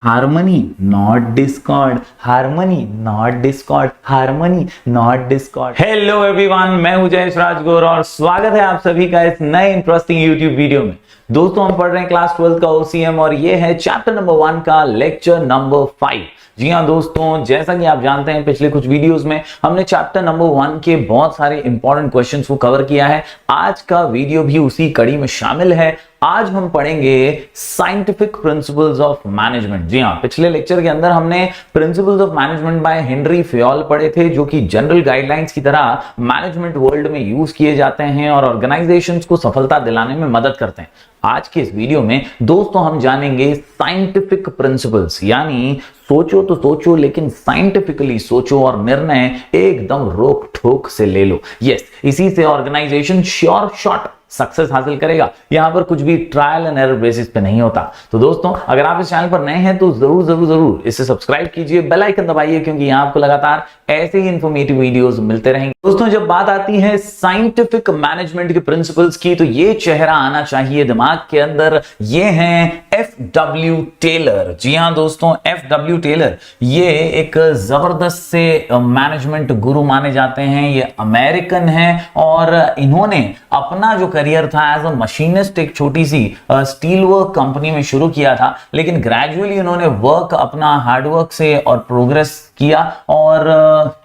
Harmony not Discord, harmony not Discord, harmony not Discord. Hello everyone, मैं हूं जयेश राजगौर और स्वागत है आप सभी का इस नए इंटरेस्टिंग यूट्यूब वीडियो में। दोस्तों, हम पढ़ रहे हैं क्लास 12 का ओसीएम और ये है चैप्टर नंबर 1 का लेक्चर नंबर 5। जी हाँ दोस्तों, जैसा कि आप जानते हैं पिछले कुछ वीडियोस में हमने चैप्टर नंबर 1 के बहुत सारे इंपॉर्टेंट क्वेश्चंस को कवर किया है। आज का वीडियो भी उसी कड़ी में शामिल है। आज हम पढ़ेंगे साइंटिफिक प्रिंसिपल्स ऑफ मैनेजमेंट। जी हाँ, पिछले लेक्चर के अंदर हमने principles of management by Henry Fayol पढ़े थे, जो कि जनरल गाइडलाइंस की तरह मैनेजमेंट वर्ल्ड में यूज किए जाते हैं और ऑर्गेनाइजेशंस को सफलता दिलाने में मदद करते हैं। आज के इस वीडियो में दोस्तों हम जानेंगे साइंटिफिक प्रिंसिपल्स, यानी सोचो तो सोचो लेकिन साइंटिफिकली सोचो और निर्णय एकदम रोक ठोक से ले लो। यस, इसी से ऑर्गेनाइजेशन श्योर शॉट सक्सेस हासिल करेगा। यहां पर कुछ भी ट्रायल एंड एरर बेसिस पे नहीं होता। तो दोस्तों, अगर आप इस चैनल पर नए हैं तो जरूर जरूर जरूर इसे सब्सक्राइब कीजिए, बेल आइकन दबाइए, क्योंकि यहां आपको लगातार ऐसे ही इंफॉर्मेटिव वीडियोस मिलते रहेंगे। दोस्तों, जब बात आती है साइंटिफिक मैनेजमेंट के प्रिंसिपल्स की, तो ये चेहरा आना चाहिए दिमाग के अंदर। ये हैं एफ.डब्ल्यू. टेलर। जी हां दोस्तों, एफ.डब्ल्यू. टेलर ये एक जबरदस्त से मैनेजमेंट गुरु माने जाते हैं। ये अमेरिकन है और इन्होंने अपना जो करियर था एज अ मशीनिस्ट एक छोटी सी स्टील वर्क कंपनी में शुरू किया था, लेकिन ग्रेजुअली उन्होंने वर्क अपना हार्डवर्क से और प्रोग्रेस किया और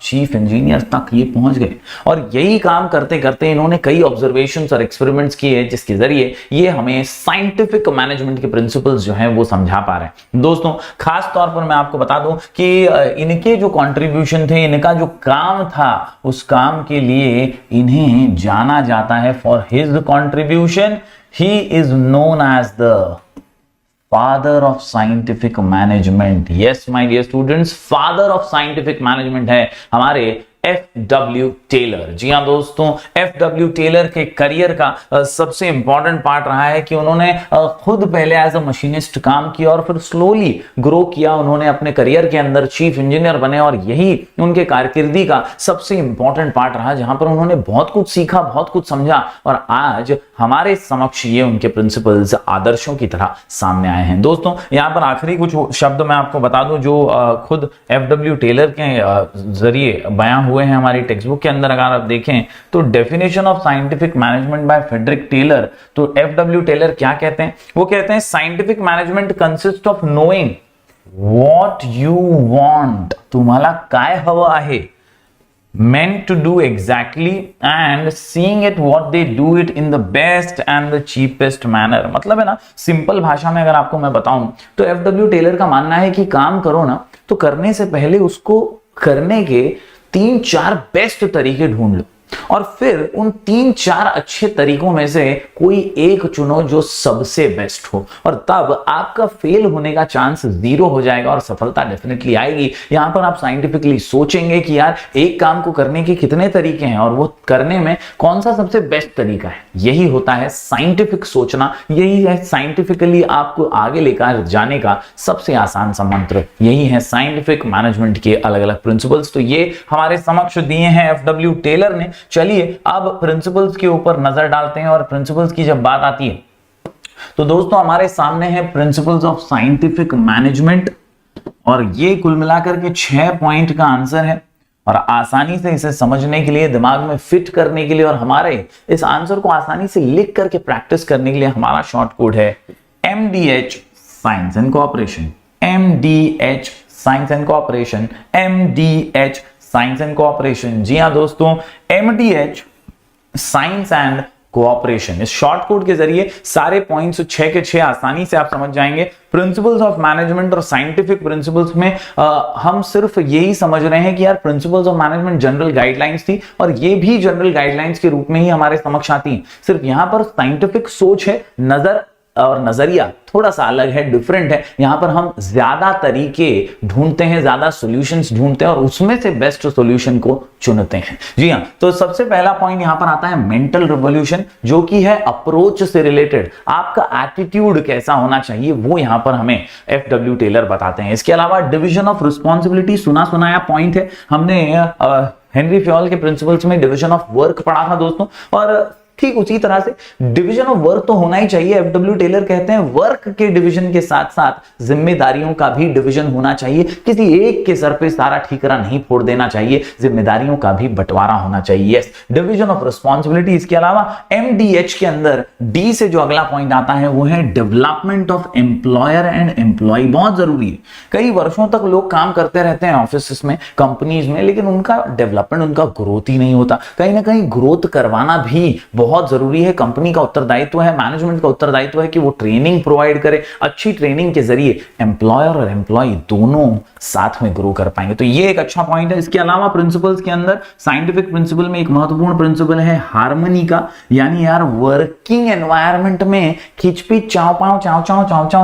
चीफ इंजीनियर तक ये पहुंच गए। और यही काम करते करते इन्होंने कई ऑब्जर्वेशंस और एक्सपेरिमेंट्स किए, जिसके जरिए ये हमें साइंटिफिक मैनेजमेंट के प्रिंसिपल्स जो हैं वो समझा पा रहे हैं। दोस्तों, खास तौर पर मैं आपको बता दूं कि इनके जो कंट्रीब्यूशन थे, इनका जो काम था, उस काम के लिए इन्हें जाना जाता है for his contribution. He is known as the father of scientific management. Yes my dear students, father of scientific management है हमारे एफ.डब्ल्यू. टेलर। जी हाँ दोस्तों, एफ.डब्ल्यू. टेलर के करियर का सबसे इंपॉर्टेंट पार्ट रहा है कि उन्होंने खुद पहले एज अ मशीनिस्ट काम किया और फिर स्लोली ग्रो किया। उन्होंने अपने करियर के अंदर चीफ इंजीनियर बने और यही उनके कारकिर्दी का सबसे इंपॉर्टेंट पार्ट रहा, जहां पर उन्होंने बहुत कुछ सीखा, बहुत कुछ समझा और आज हमारे समक्ष ये उनके प्रिंसिपल्स आदर्शों की तरह सामने आए हैं। दोस्तों, यहां पर आखिरी कुछ शब्द मैं आपको बता दूं जो खुद एफ.डब्ल्यू. टेलर के जरिए बयां हुए हैं हमारी टेक्स्ट बुक के अंदर। अगर आप देखें तो definition of scientific management by Frederick Taylor, तो एफ.डब्ल्यू. टेलर क्या कहते हैं? वो कहते हैं scientific management consist of knowing what you want, तुम्हाला काय हवं आहे, meant to do exactly and seeing it what they do it in the best and the cheapest manner। मतलब है ना, सिंपल भाषा में अगर आपको मैं बताऊं तो एफ.डब्ल्यू. टेलर का मानना है कि काम करो ना, तो करने से पहले उसको करने के 3-4 बेस्ट तरीके ढूंढ लो और फिर उन 3-4 अच्छे तरीकों में से कोई एक चुनो जो सबसे बेस्ट हो, और तब आपका फेल होने का चांस 0 हो जाएगा और सफलता डेफिनेटली आएगी। यहां पर आप साइंटिफिकली सोचेंगे कि यार एक काम को करने के कितने तरीके हैं और वो करने में कौन सा सबसे बेस्ट तरीका है। यही होता है साइंटिफिक सोचना, यही है साइंटिफिकली आपको आगे लेकर जाने का सबसे आसान सा मंत्र। यही है साइंटिफिक मैनेजमेंट के अलग अलग प्रिंसिपल्स। तो ये हमारे समक्ष दिए हैं एफ.डब्ल्यू. टेलर ने। चलिए अब प्रिंसिपल्स के ऊपर नजर डालते हैं। और प्रिंसिपल्स की जब बात आती है तो दोस्तों हमारे सामने है प्रिंसिपल्स ऑफ साइंटिफिक मैनेजमेंट, और ये कुल मिलाकर के 6 पॉइंट का आंसर है। और आसानी से इसे समझने के लिए, दिमाग में फिट करने के लिए और हमारे इस आंसर को आसानी से लिख करके प्रैक्टिस करने के लिए हमारा शॉर्ट कोड है MDH science and cooperation. MDH science and cooperation, MDH science and cooperation. जी हां दोस्तों, MDH साइंस एंड कोऑपरेशन। इस शॉर्ट कोड के जरिए सारे पॉइंट्स 6 के 6 आसानी से आप समझ जाएंगे। प्रिंसिपल्स ऑफ मैनेजमेंट और साइंटिफिक प्रिंसिपल्स में हम सिर्फ यही समझ रहे हैं कि यार principles of management general guidelines थी और ये भी जनरल गाइडलाइंस के रूप में ही हमारे समक्ष आती हैं। सिर्फ यहां पर साइंटिफिक सोच है, नजर और नजरिया थोड़ा सा अलग है, डिफरेंट है। यहां पर हम ज्यादा तरीके ढूंढते हैं, ज्यादा सॉल्यूशंस ढूंढते हैं और उसमें से बेस्ट सॉल्यूशन को चुनते हैं। जी हां, तो सबसे पहला पॉइंट यहां पर आता है मेंटल रिवॉल्यूशन, जो कि है अप्रोच से रिलेटेड। आपका एटीट्यूड कैसा होना चाहिए वो यहां पर हमें एफ.डब्ल्यू. टेलर बताते हैं। इसके अलावा डिवीजन ऑफ रिस्पॉन्सिबिलिटी, सुना सुनाया पॉइंट है। हमने हेनरी फयोल के प्रिंसिपल्स में डिवीजन ऑफ वर्क पढ़ा था दोस्तों, और ठीक उसी तरह से डिवीजन ऑफ वर्क तो होना ही चाहिए। एफडब्ल्यू टेलर कहते हैं वर्क के डिवीजन के साथ साथ जिम्मेदारियों का भी डिवीजन होना चाहिए। किसी एक के सर पे सारा ठीकरा नहीं फोड़ देना चाहिए, जिम्मेदारियों का भी बंटवारा होना चाहिए। Yes, division of responsibility. इसके अलावा एमडीएच के अंदर डी से जो अगला पॉइंट आता है वो है development of employer and employee. बहुत जरूरी है। कई वर्षों तक लोग काम करते रहते हैं ऑफिस में, कंपनीज में, लेकिन उनका डेवलपमेंट, उनका ग्रोथ ही नहीं होता। कहीं ना कहीं ग्रोथ करवाना भी बहुत जरूरी है। कंपनी का उत्तरदायित्व है, मैनेजमेंट का उत्तरदायित्व है कि वो ट्रेनिंग प्रोवाइड करे। अच्छी ट्रेनिंग के जरिए एम्प्लॉयर और एम्प्लॉय दोनों साथ में ग्रो कर पाएंगे। तो ये एक अच्छा पॉइंट है। इसके अलावा प्रिंसिपल्स के अंदर साइंटिफिक प्रिंसिपल में एक महत्वपूर्ण प्रिंसिपल है हार्मनी का, यानी यार वर्किंग एनवायरनमेंट में खिचपिच, चाव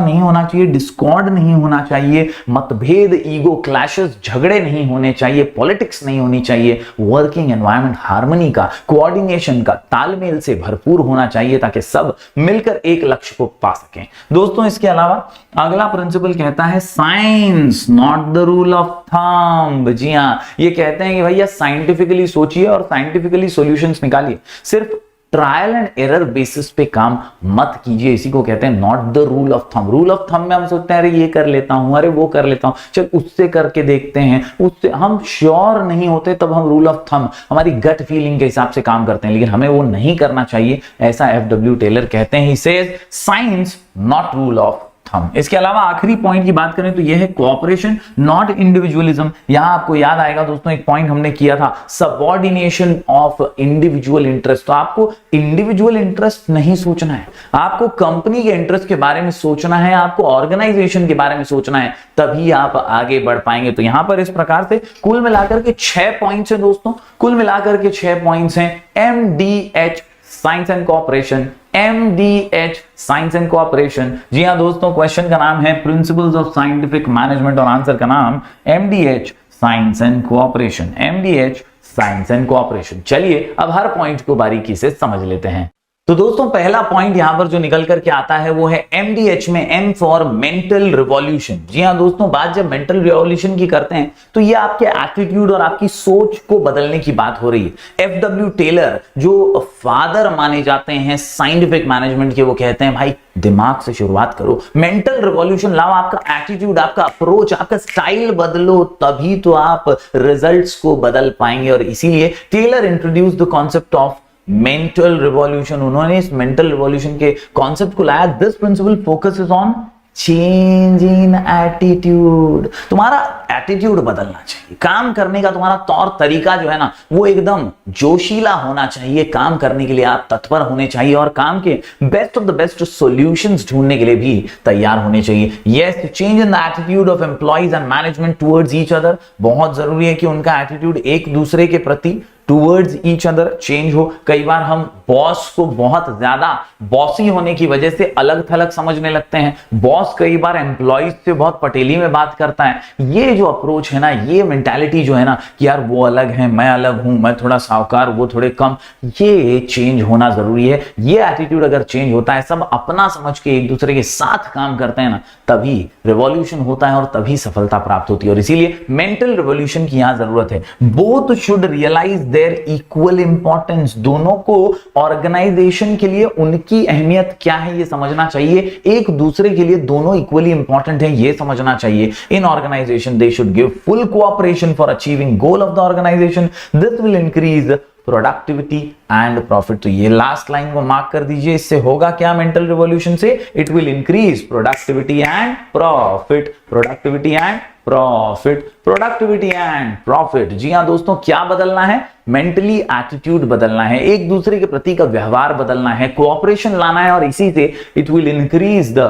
नहीं होना चाहिए, डिस्कॉर्ड नहीं होना चाहिए, मतभेद, ईगो क्लैशेस, झगड़े नहीं होने चाहिए, पॉलिटिक्स नहीं होनी चाहिए। वर्किंग एनवायरनमेंट हार्मनी का, कोऑर्डिनेशन का, तालमेल से भरपूर होना चाहिए ताकि सब मिलकर एक लक्ष्य को पा सकें। दोस्तों इसके अलावा अगला प्रिंसिपल कहता है science not the rule of thumb. जी हां, ये कहते हैं कि भैया साइंटिफिकली सोचिए और साइंटिफिकली सॉल्यूशंस निकालिए, सिर्फ ट्रायल एंड एरर बेसिस पे काम मत कीजिए। इसी को कहते हैं not the rule of thumb. Rule of thumb में हम सोचते हैं अरे ये कर लेता हूं, अरे वो कर लेता हूं, चल उससे करके देखते हैं, उससे हम श्योर नहीं होते तब हम रूल ऑफ थंब, हमारी गट फीलिंग के हिसाब से काम करते हैं, लेकिन हमें वो नहीं करना चाहिए। ऐसा एफडब्ल्यू टेलर कहते हैं। He says science not rule of thumb. इसके अलावा आखिरी पॉइंट की बात करें तो यह है कोऑपरेशन नॉट इंडिविजुअलिज्म। यहां आपको याद आएगा दोस्तों एक पॉइंट हमने किया था, सबऑर्डिनेशन ऑफ इंडिविजुअल इंटरेस्ट। तो आपको इंडिविजुअल इंटरेस्ट नहीं सोचना है, आपको कंपनी के इंटरेस्ट के बारे में सोचना है, आपको ऑर्गेनाइजेशन के बारे में सोचना है, तभी आप आगे बढ़ पाएंगे। तो यहां पर इस प्रकार से कुल मिलाकर के 6 पॉइंट्स हैं दोस्तों, कुल मिलाकर के 6 पॉइंट्स हैं। MDH science and cooperation, MDH science and cooperation. जी हां दोस्तों, क्वेश्चन का नाम है प्रिंसिपल्स ऑफ साइंटिफिक मैनेजमेंट और आंसर का नाम MDH science and cooperation, MDH science and cooperation. चलिए अब हर पॉइंट को बारीकी से समझ लेते हैं। तो दोस्तों पहला पॉइंट यहां पर जो निकल करके आता है वो है एमडीएच में एम फॉर मेंटल रिवॉल्यूशन। जी हां दोस्तों, बात जब मेंटल रिवॉल्यूशन की करते हैं तो ये आपके एटीट्यूड और आपकी सोच को बदलने की बात हो रही है। एफडब्ल्यू टेलर जो फादर माने जाते हैं साइंटिफिक मैनेजमेंट के, वो कहते हैं भाई दिमाग से शुरुआत करो, मेंटल रिवॉल्यूशन लाओ, आपका एटीट्यूड, आपका अप्रोच, आपका स्टाइल बदलो, तभी तो आप रिजल्ट्स को बदल पाएंगे। और इसीलिए Taylor introduce the concept of mental revolution. उन्होंने इस मेंटल रिवॉल्यूशन के कॉन्सेप्ट को लाया। This principle focuses on change in attitude. तुम्हारा एटीट्यूड बदलना चाहिए, काम करने का तुम्हारा तौर तरीका जो है ना वो एकदम जोशीला होना चाहिए। काम करने के लिए आप तत्पर होने चाहिए और काम के best of the best solutions ढूंढने के लिए भी तैयार होने चाहिए। Yes, change in the attitude of employees and management towards each other. बहुत जरूरी है कि उनका एटीट्यूड एक दूसरे के प्रति टूवर्ड्स ईच अदर चेंज हो। कई बार हम बॉस को बहुत ज्यादा बॉसी होने की वजह से अलग थलग समझने लगते हैं। बॉस कई बार एम्प्लॉइज से बहुत पटेली में बात करता है। ये जो अप्रोच है ना, ये मेंटालिटी जो है ना कि यार वो अलग है, मैं अलग हूं, मैं थोड़ा साहूकार, वो थोड़े कम, ये चेंज होना जरूरी है। ये एटीट्यूड अगर चेंज होता है, सब अपना समझ के एक दूसरे के साथ काम करते हैं ना, तभी रिवॉल्यूशन होता है और तभी सफलता प्राप्त होती है। और इसीलिए मेंटल रिवॉल्यूशन की यहां जरूरत है। Both should realise their equal importance. दोनों को ऑर्गेनाइजेशन के लिए उनकी अहमियत क्या है ये समझना चाहिए। एक दूसरे के लिए दोनों इक्वली इंपॉर्टेंट है ये समझना चाहिए। In organisation they should give full cooperation for achieving goal of the organisation. This will increase productivity and profit. तो ये लास्ट लाइन को मार्क कर दीजिए। इससे होगा क्या मेंटल रिवॉल्यूशन से? It will increase productivity and profit, productivity and profit, productivity and profit. जी हां दोस्तों, क्या बदलना है? मेंटली एटीट्यूड बदलना है, एक दूसरे के प्रति का व्यवहार बदलना है, कोऑपरेशन लाना है और इसी से it will increase the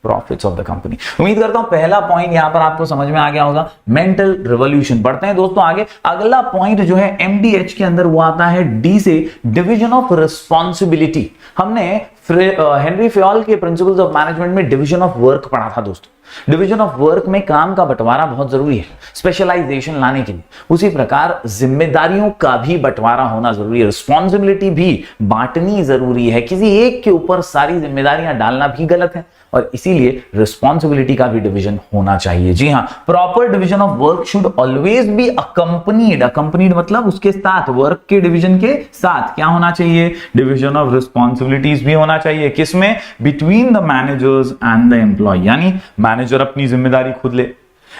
profits of the company. उम्मीद करता हूं पहला पॉइंट यहां पर आपको समझ में आ गया होगा, मेंटल रिवॉल्यूशन। बढ़ते हैं दोस्तों आगे। अगला पॉइंट जो है एमडीएच के अंदर वो आता है डी से, डिवीजन ऑफ रिस्पॉन्सिबिलिटी। हमने हेनरी फ्योल के प्रिंसिपल्स ऑफ मैनेजमेंट में डिवीजन ऑफ वर्क पढ़ा था दोस्तों। डिवीजन ऑफ वर्क में काम का बंटवारा बहुत जरूरी है स्पेशलाइजेशन लाने के लिए। उसी प्रकार जिम्मेदारियों का भी बंटवारा होना जरूरी है, रिस्पॉन्सिबिलिटी भी बांटनी जरूरी है। किसी एक के ऊपर सारी जिम्मेदारियां डालना भी गलत है। और इसीलिए रिस्पॉन्सिबिलिटी का भी डिवीजन होना चाहिए। जी हाँ, proper division of work should always be accompanied मतलब उसके साथ, वर्क के डिवीजन के साथ क्या होना चाहिए, डिवीजन ऑफ रिस्पॉन्सिबिलिटीज भी होना चाहिए। किसमें, between the managers and the employee, यानी मैनेजर अपनी जिम्मेदारी खुद ले,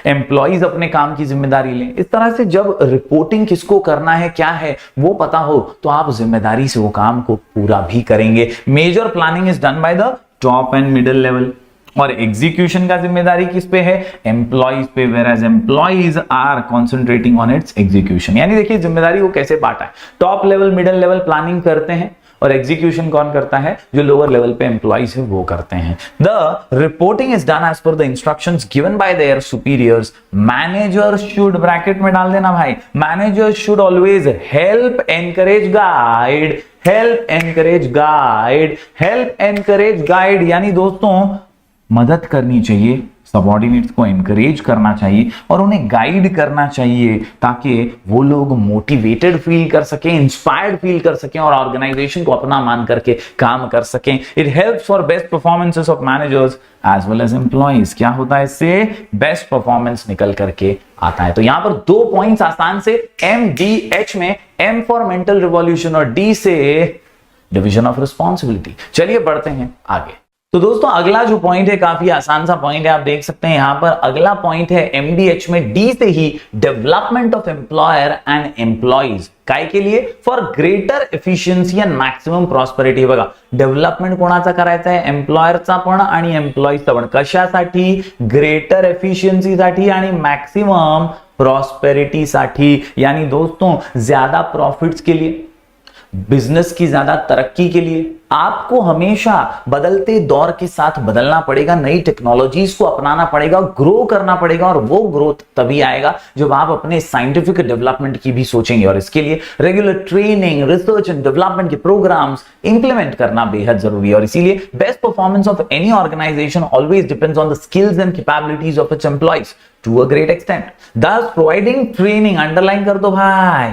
एम्प्लॉइज अपने काम की जिम्मेदारी लें। इस तरह से जब रिपोर्टिंग किसको करना है, क्या है वो पता हो, तो आप जिम्मेदारी से वो काम को पूरा भी करेंगे। Major planning is done by the top and middle level, और एग्जीक्यूशन का जिम्मेदारी किस पे है, एम्प्लॉइज पे, where employees are concentrating on its execution. यानी देखिए जिम्मेदारी वो कैसे बांटा है, top level middle level planning करते हैं और एग्जीक्यूशन कौन करता है, जो लोअर लेवल पे एम्प्लॉइज है वो करते हैं। The reporting is done as per the instructions given by their superiors. Manager should, bracket में डाल देना भाई, manager should always help encourage guide, help encourage guide, यानी दोस्तों मदद करनी चाहिए, सबऑर्डिनेट्स को एनकरेज करना चाहिए और उन्हें गाइड करना चाहिए ताकि वो लोग मोटिवेटेड फील कर सकें, इंस्पायर्ड फील कर सकें और ऑर्गेनाइजेशन को अपना मान करके काम कर सकें। It helps for best performances of managers as well as employees. क्या होता है इससे, बेस्ट परफॉर्मेंस निकल करके आता है। तो यहां पर 2 पॉइंट्स आसान से, MDH में M फॉर मेंटल रिवॉल्यूशन और D से डिवीजन ऑफ रिस्पॉन्सिबिलिटी। चलिए बढ़ते हैं आगे। तो दोस्तों अगला जो पॉइंट है काफी आसान सा पॉइंट है, आप देख सकते हैं यहां पर अगला पॉइंट है MDH में D से ही, development of employer and employees. काय के लिए, for greater efficiency and maximum prosperity. बघा डेव्हलपमेंट कोणाचा करायचा आहे, एम्प्लॉयरचा पण आणि एम्प्लॉईजचा पण। कशासाठी, ग्रेटर एफिशियन्सीसाठी आणि मॅक्सिमम प्रॉस्पेरिटीसाठी, यानी दोस्तों ज्यादा प्रॉफिट्स के लिए, बिजनेस की ज्यादा तरक्की के लिए आपको हमेशा बदलते दौर के साथ बदलना पड़ेगा, नई टेक्नोलॉजीज को अपनाना पड़ेगा, ग्रो करना पड़ेगा और वो ग्रोथ तभी आएगा जब आप अपने साइंटिफिक डेवलपमेंट की भी सोचेंगे। और इसके लिए regular training, research and development के प्रोग्राम्स इंप्लीमेंट करना बेहद जरूरी है। और इसीलिए best performance of any organisation always depends on the skills and capabilities of its employees to a great extent. Thus providing training, underline कर दो भाई,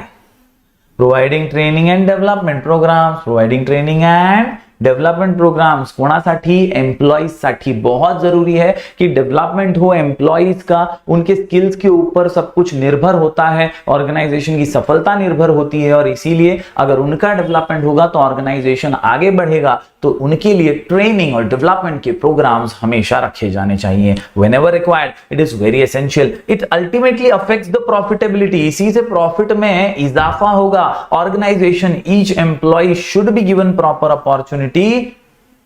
providing training and development programs, providing training and development programmes कोणासाठी, employees साठी। बहुत जरूरी है कि development हो एम्प्लॉइज का, उनके स्किल्स के ऊपर सब कुछ निर्भर होता है, ऑर्गेनाइजेशन की सफलता निर्भर होती है। और इसीलिए अगर उनका डेवलपमेंट होगा तो ऑर्गेनाइजेशन आगे बढ़ेगा। तो उनके लिए ट्रेनिंग और डेवलपमेंट के प्रोग्राम्स हमेशा रखे जाने चाहिए, whenever required. It is very essential, it ultimately affects the profitability. इसी से प्रॉफिट में इजाफा होगा। Organisation, each employee should be given proper opportunity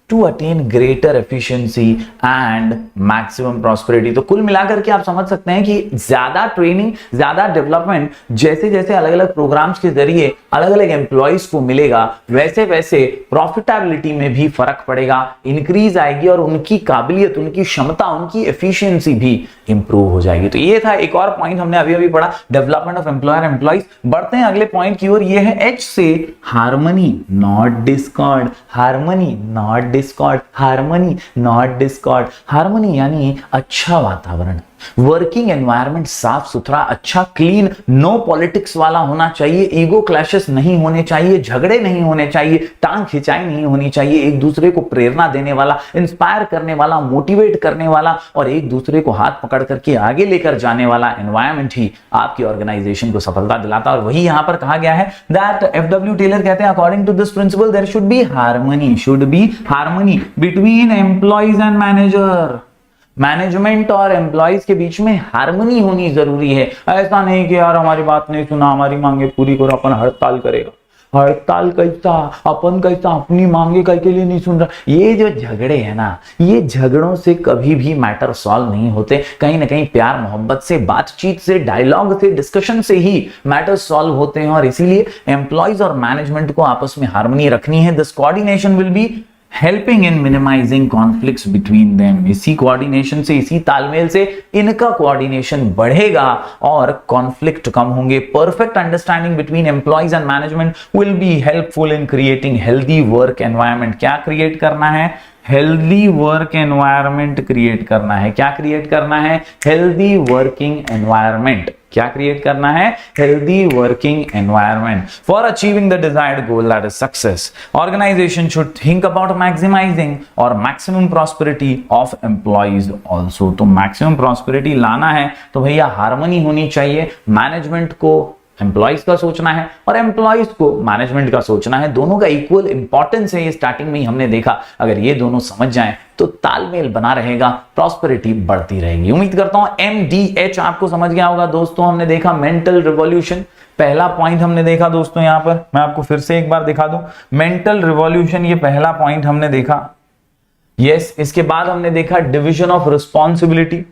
to attain greater efficiency and maximum prosperity। तो कुल मिलाकर के आप समझ सकते हैं कि ज्यादा ट्रेनिंग, ज्यादा डेवलपमेंट जैसे जैसे अलग अलग प्रोग्राम्स के जरिए अलग अलग एम्प्लॉइज को मिलेगा, वैसे वैसे प्रॉफिटेबिलिटी में भी फर्क पड़ेगा, इंक्रीज आएगी और उनकी काबिलियत, उनकी क्षमता, उनकी एफिशिएंसी भी इंप्रूव हो जाएगी। तो ये था एक और पॉइंट हमने अभी अभी पढ़ा, डेवलपमेंट ऑफ एम्प्लॉयर एम्प्लॉइज। बढ़ते हैं अगले पॉइंट की ओर, ये है H से harmony not Discord. Harmony not Discord, harmony not Discord. Harmony यानी अच्छा वातावरण, वर्किंग एनवायरनमेंट साफ सुथरा, अच्छा, क्लीन, नो पॉलिटिक्स वाला होना चाहिए, ईगो क्लैशेस नहीं होने चाहिए, झगड़े नहीं होने चाहिए, टांग खिंचाई नहीं होनी चाहिए, एक दूसरे को प्रेरणा देने वाला, इंस्पायर करने वाला, मोटिवेट करने वाला और एक दूसरे को हाथ पकड़ करके आगे लेकर जाने वाला एनवायरनमेंट ही आपकी ऑर्गेनाइजेशन को सफलता दिलाता है। और वही यहां पर कहा गया है दैट FW टेलर कहते हैं according to this principle there should be harmony between employees and manager. Management और एम्प्लॉइज के बीच में हार्मनी होनी जरूरी है। ऐसा नहीं कि यार हमारी बात नहीं सुना, हमारी मांगे पूरी करो, अपन हड़ताल करेगा। हड़ताल कैसा, अपन कैसा, अपनी मांगे कई के लिए नहीं सुन रहा। ये जो झगड़े हैं ना, ये झगड़ों से कभी भी मैटर सॉल्व नहीं होते। कहीं ना कहीं प्यार मोहब्बत से, बातचीत से, डायलॉग से, डिस्कशन से ही मैटर सॉल्व होते हैं। और इसीलिए एम्प्लॉइज और मैनेजमेंट को आपस में हार्मनी रखनी है। This coordination will be helping in minimising conflicts between them. इसी कोऑर्डिनेशन से, इसी तालमेल से इनका कोऑर्डिनेशन बढ़ेगा और कॉन्फ्लिक्ट कम होंगे। Perfect understanding between employees and management will be helpful in creating healthy work environment. क्या क्रिएट करना है, हेल्दी वर्क एनवायरनमेंट क्रिएट करना है। क्या क्रिएट करना है, हेल्दी वर्किंग एनवायरनमेंट। क्या क्रिएट करना है? Healthy working environment for achieving the desired goal that is success. Organisation should think about maximising और maximum prosperity of employees also. तो मैक्सिमम प्रॉस्पेरिटी लाना है तो भैया हार्मनी होनी चाहिए। मैनेजमेंट को एम्प्लॉइज का सोचना है और एम्प्लॉइज को मैनेजमेंट का सोचना है। दोनों का इक्वल इंपॉर्टेंस है, ये स्टार्टिंग में ही हमने देखा। अगर ये दोनों समझ जाएं तो तालमेल बना रहेगा, प्रॉस्पेरिटी बढ़ती रहेगी। उम्मीद करता हूं MDH आपको समझ गया होगा दोस्तों। हमने देखा मेंटल रिवॉल्यूशन, पहला पॉइंट हमने देखा दोस्तों। यहां पर मैं आपको फिर से एक बार दिखा दूं, मेंटल रिवॉल्यूशन, ये पहला पॉइंट हमने देखा। यस, इसके बाद हमने देखा डिविजन ऑफ रिस्पॉन्सिबिलिटी,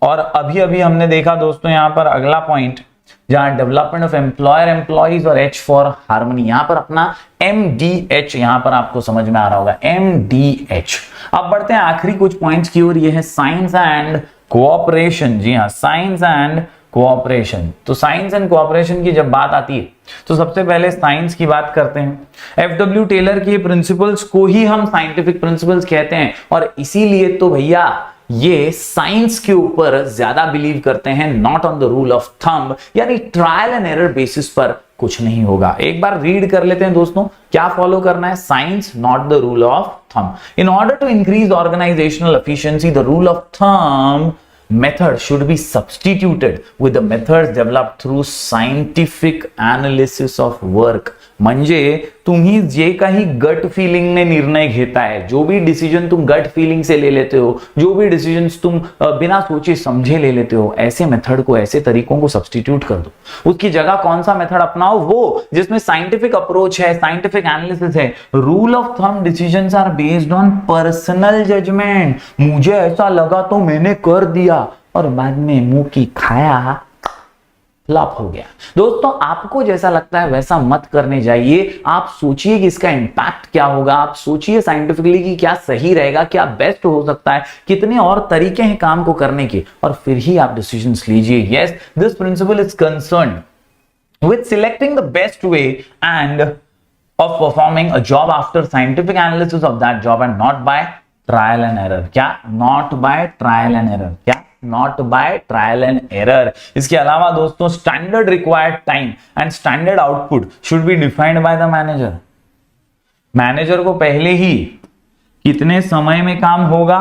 और अभी अभी हमने देखा दोस्तों यहां पर अगला पॉइंट, जहां डेवलपमेंट ऑफ एम्प्लॉयर एम्प्लॉइज और H फॉर हार्मनी। यहां पर अपना MDH यहां पर आपको समझ में आ रहा होगा, MDH। अब बढ़ते हैं आखिरी कुछ पॉइंट्स की ओर, ये है साइंस एंड कोऑपरेशन। जी हाँ, साइंस एंड कोऑपरेशन। तो साइंस एंड कोऑपरेशन की जब बात आती है तो सबसे पहले साइंस की बात करते हैं। FW टेलर के प्रिंसिपल्स को ही हम साइंटिफिक प्रिंसिपल्स कहते हैं, और इसीलिए तो भैया ये साइंस के ऊपर ज्यादा बिलीव करते हैं, not on the rule of thumb, यानी ट्रायल एंड एरर बेसिस पर कुछ नहीं होगा। एक बार रीड कर लेते हैं दोस्तों, क्या फॉलो करना है? Science, not the rule of thumb. In order to increase organisational efficiency, the rule of thumb method should be substituted with the methods developed through scientific analysis of work। म्हणजे तुम्ही जे काही गट फिलिंग ने निर्णय घेता है, जो भी डिसीजन तुम गट फीलिंग से ले लेते हो, जो भी डिसीजन तुम बिना सोचे समझे ले लेते हो, ऐसे मेथड को, ऐसे तरीकों को सब्स्टिट्यूट कर दो। उसकी जगह कौन सा मेथड अपनाओ? वो जिसमें साइंटिफिक अप्रोच है, साइंटिफिक एनालिसिस है। Rule of thumb decisions are based on personal judgement. मुझे ऐसा लगा तो मैंने कर दिया, और बाद में मुंह की खाया, फ्लॉप हो गया। दोस्तों, आपको जैसा लगता है वैसा मत करने जाइए। आप सोचिए कि इसका इंपैक्ट क्या होगा, आप सोचिए साइंटिफिकली कि क्या सही रहेगा, क्या बेस्ट हो सकता है, कितने और तरीके हैं काम को करने के, और फिर ही आप डिसीजंस लीजिए। Yes, this principle is concerned with selecting the best way and of performing a job after scientific analysis of that job and not by trial and error. क्या? Not by trial and error. क्या? Not by trial and error. इसके अलावा दोस्तों, standard required time and standard output should be defined by the manager. Manager को पहले ही कितने समय में काम होगा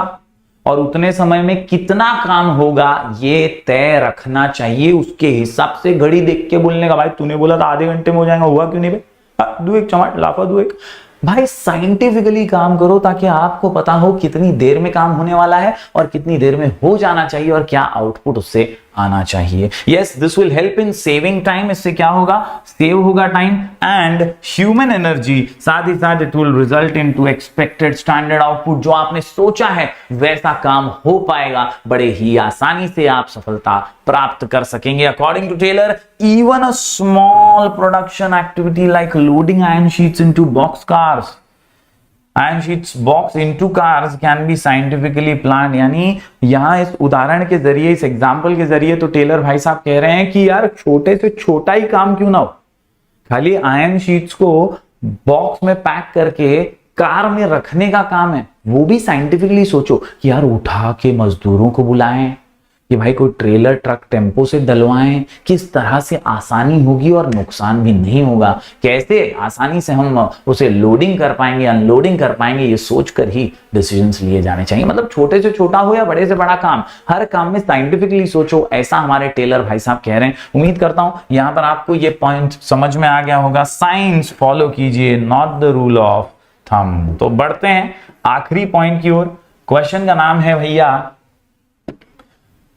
और उतने समय में कितना काम होगा ये तय रखना चाहिए। उसके हिसाब से घड़ी देख के बोलने का, भाई तूने बोला था आधे घंटे में हो जाएगा, हुआ क्यों नहीं भाई? दू एक चमाट, लाफा दू एक। भाई साइंटिफिकली काम करो ताकि आपको पता हो कितनी देर में काम होने वाला है और कितनी देर में हो जाना चाहिए और क्या आउटपुट उससे आना चाहिए। Yes, this will help in saving time. इससे क्या होगा? सेव होगा टाइम एंड ह्यूमन एनर्जी। साथ ही साथ it will result in to expected standard output. जो आपने सोचा है वैसा काम हो पाएगा, बड़े ही आसानी से आप सफलता प्राप्त कर सकेंगे। According to Taylor, even a small production activity like loading iron sheets into box cars, iron sheets box into cars can be scientifically plan. यानी यहां इस उदाहरण के जरिए, इस एग्जांपल के जरिए तो टेलर भाई साहब कह रहे हैं कि यार छोटे से छोटा ही काम क्यों ना हो, खाली आयरन शीट्स को बॉक्स में पैक करके कार में रखने का काम है, वो भी साइंटिफिकली सोचो कि यार उठा के मजदूरों को बुलाएं, कि भाई कोई ट्रेलर ट्रक टेम्पो से डलवाएं, किस तरह से आसानी होगी और नुकसान भी नहीं होगा, कैसे आसानी से हम उसे लोडिंग कर पाएंगे, अनलोडिंग कर पाएंगे, ये सोचकर ही डिसीजंस लिए जाने चाहिए। मतलब छोटे से छोटा हो या बड़े से बड़ा काम, हर काम में साइंटिफिकली सोचो, ऐसा हमारे टेलर भाई साहब कह रहे हैं। उम्मीद करता हूं यहां पर आपको ये पॉइंट समझ में आ गया होगा। साइंस फॉलो कीजिए, not the rule of thumb. तो बढ़ते हैं आखिरी पॉइंट की ओर। क्वेश्चन का नाम है भैया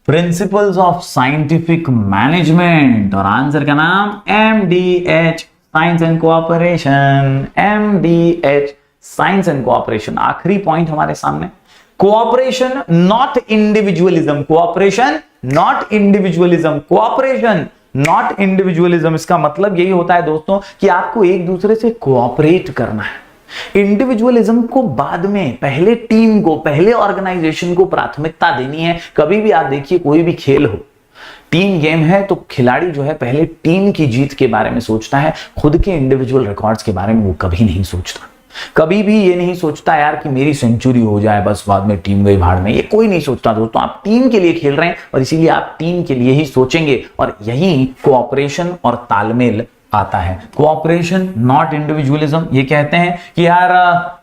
प्रिंसिपल्स ऑफ साइंटिफिक मैनेजमेंट, और आंसर का नाम MDH, science and cooperation. MDH, science and cooperation. आखिरी पॉइंट हमारे सामने, cooperation not individualism. Cooperation not individualism. Cooperation not individualism. इसका मतलब यही होता है दोस्तों कि आपको एक दूसरे से कोऑपरेट करना है। इंडिविजुअलिज्म को बाद में, पहले टीम को, पहले ऑर्गेनाइजेशन को प्राथमिकता देनी है। कभी भी आप देखिए कोई भी खेल हो, टीम गेम है तो खिलाड़ी जो है पहले टीम की जीत के बारे में सोचता है, खुद के इंडिविजुअल रिकॉर्ड्स के बारे में वो कभी नहीं सोचता। कभी भी ये नहीं सोचता यार कि मेरी सेंचुरी हो जाए बस बाद में टीम गई भाड़ में, ये कोई नहीं सोचता दोस्तों। आप टीम के लिए खेल रहे हैं और इसीलिए आप टीम के लिए ही सोचेंगे, और यही कोऑपरेशन और तालमेल आता है। कोऑपरेशन नॉट इंडिविजुअलिज्म, ये कहते हैं कि यार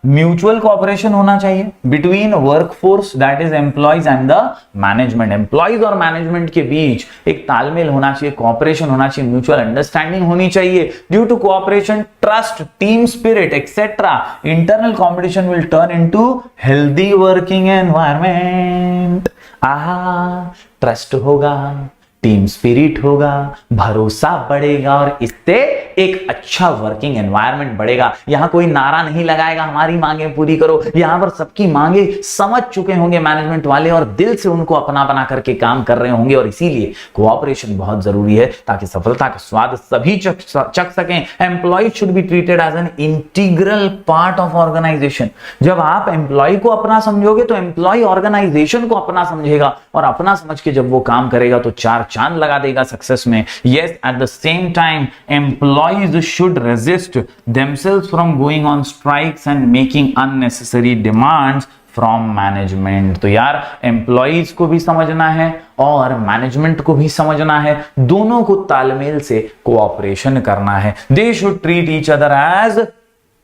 म्यूचुअल कोऑपरेशन होना चाहिए between workforce that is employees and the management. Employees और मैनेजमेंट के बीच एक तालमेल होना चाहिए, कोऑपरेशन होना चाहिए, म्यूचुअल अंडरस्टैंडिंग होनी चाहिए। Due to cooperation, trust, team spirit etcetera, internal competition will turn into healthy working environment. आहा, ट्रस्ट होगा, टीम स्पिरिट होगा, भरोसा बढ़ेगा और इससे एक अच्छा वर्किंग एनवायरनमेंट बढ़ेगा। यहां कोई नारा नहीं लगाएगा हमारी मांगे पूरी करो, यहां पर सबकी मांगे समझ चुके होंगे मैनेजमेंट वाले और दिल से उनको अपना बना करके काम कर रहे होंगे। और इसीलिए कोऑपरेशन बहुत जरूरी है ताकि सफलता का स्वाद सभी चख सकें। Employee should be treated as an integral part of organisation. जब आप एम्प्लॉय को अपना समझोगे तो एम्प्लॉय ऑर्गेनाइजेशन को अपना समझेगा, और अपना समझ के जब वो काम करेगा तो चार चांद लगा देगा सक्सेस में। Yes, at the same time employees should resist themselves from going on strikes and making unnecessary demands from management. तो यार एम्प्लॉइज को भी समझना है और मैनेजमेंट को भी समझना है, दोनों को तालमेल से कोऑपरेशन करना है। They should treat each other as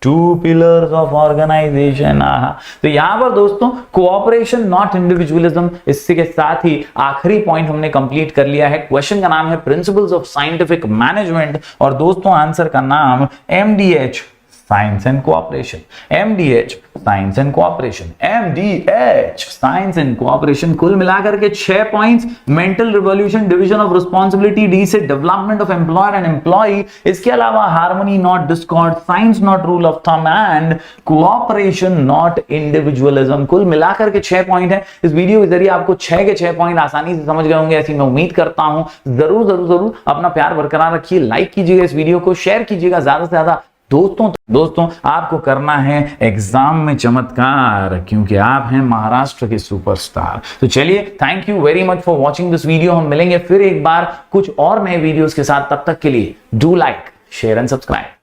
two pillars of organisation. तो यहां पर दोस्तों कोऑपरेशन नॉट इंडिविजुअलिज्म, इसके साथ ही आखिरी पॉइंट हमने कंप्लीट कर लिया है। क्वेश्चन का नाम है प्रिंसिपल्स ऑफ साइंटिफिक मैनेजमेंट, और दोस्तों आंसर का नाम MDH science and cooperation. MDH science and cooperation, MDH science and cooperation. कुल मिलाकर के 6 points. Mental revolution, division of responsibility, D से development of employer and employee, इसके अलावा harmony not discord, science not rule of thumb and cooperation not individualism. कुल मिलाकर के 6 point है। इस वीडियो के जरिए आपको 6 के 6 पॉइंट आसानी से समझ गए होंगे, ऐसी मैं उम्मीद करता हूं। जरूर जरूर जरूर अपना प्यार बरकरार रखिए, लाइक कीजिएगा इस वीडियो को, शेयर कीजिएगा ज्यादा से ज्यादा दोस्तों आपको करना है एग्जाम में चमत्कार, क्योंकि आप हैं महाराष्ट्र के सुपरस्टार। तो चलिए, thank you very much for watching this video. हम मिलेंगे फिर एक बार कुछ और नए वीडियोस के साथ, तब तक के लिए do like, share and subscribe.